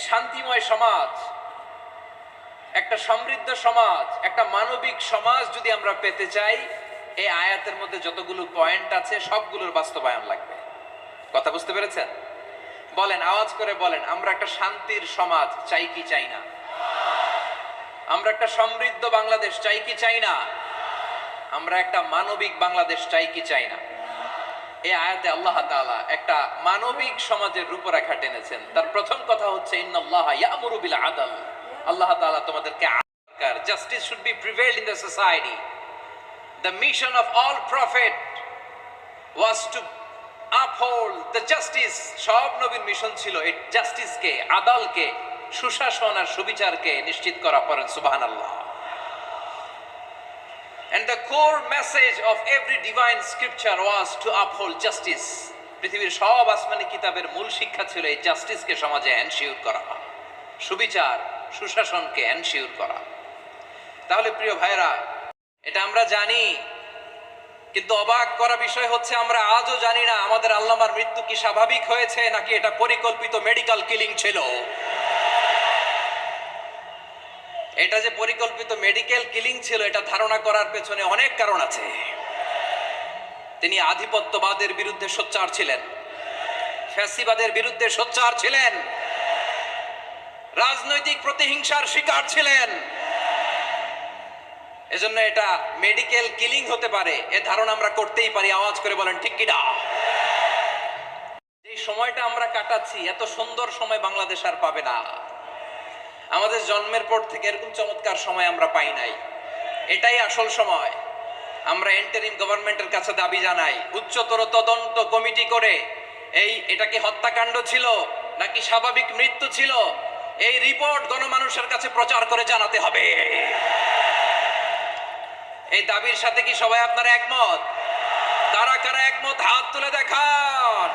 শান্তিময় সমাজ, একটা সমৃদ্ধ সমাজ, একটা মানবিক সমাজ যদি আমরা পেতে চাই, এই আয়াতের মধ্যে যতগুলো পয়েন্ট আছে সবগুলোর বাস্তবায়ন লাগবে। কথা বুঝতে পেরেছেন? বলেন, আওয়াজ করে বলেন, আমরা একটা শান্তির সমাজ চাই কি চাই না? আমরা একটা সমৃদ্ধ বাংলাদেশ চাই কি চাই না? আমরা একটা মানবিক বাংলাদেশ চাই কি চাই না? এই আয়াতে আল্লাহ তাআলা একটা মানবিক সমাজের রূপরেখা টেনেছেন। তার প্রথম কথা হচ্ছে ইন্নাল্লাহা ইয়ামুরু বিল আদল। আল্লাহ তাআলা তোমাদেরকে justice should be prevailed in the society. The mission of all prophet was to uphold the justice. সব নবীর মিশন ছিল এই জাস্টিসকে, আদালকে, সুশাসন আর সুবিচারকে নিশ্চিত করা। পড়েন সুবহানাল্লাহ। And the core message of every divine scripture was to uphold justice. পৃথিবীর সব আসমানি কিতাবের মূল শিক্ষা ছিল এই জাস্টিসকে সমাজে এনশিওর করা, সুবিচার সুশাসনকে এনশিওর করা। তাহলে প্রিয় ভাইরা, এটা আমরা জানি, কিন্তু অবাক করা বিষয় হচ্ছে আমরা আজও জানি না আমাদের আল্লামার মৃত্যু কি স্বাভাবিক হয়েছে নাকি এটা পরিকল্পিত মেডিকেল কিলিং ছিল। এটা যে পরিকল্পিত মেডিকেল কিলিং ছিল, এটা ধারণা করার পেছনে অনেক কারণ আছে। তিনি আধিপত্যবাদের বিরুদ্ধে সোচ্চার ছিলেন, ফ্যাসিবাদের বিরুদ্ধে সোচ্চার ছিলেন, রাজনৈতিক প্রতিহিংসার শিকার ছিলেন। এজন্য এটা মেডিকেল কিলিং হতে পারে এ ধারণা আমরা করতেই পারি। আওয়াজ করে বলেন ঠিক কিনা? এই সময়টা আমরা কাটাচ্ছি, এত সুন্দর সময় বাংলাদেশ আর পাবে না। আমাদের জন্মের পর থেকে এরকম চমৎকার সময় আমরা পাই নাই। এটাই আসল সময়। আমরা ইন্টারিম গভর্নমেন্টের কাছে দাবি জানাই, উচ্চতর তদন্ত কমিটি করে এটা কি হত্যাকাণ্ড ছিল নাকি স্বাভাবিক মৃত্যু ছিল, এই রিপোর্ট গণমানুষের কাছে প্রচার করে জানাতে হবে। এই দাবির সাথে কি সবাই আপনারা একমত? কারা কারা একমত হাত তুলে দেখান।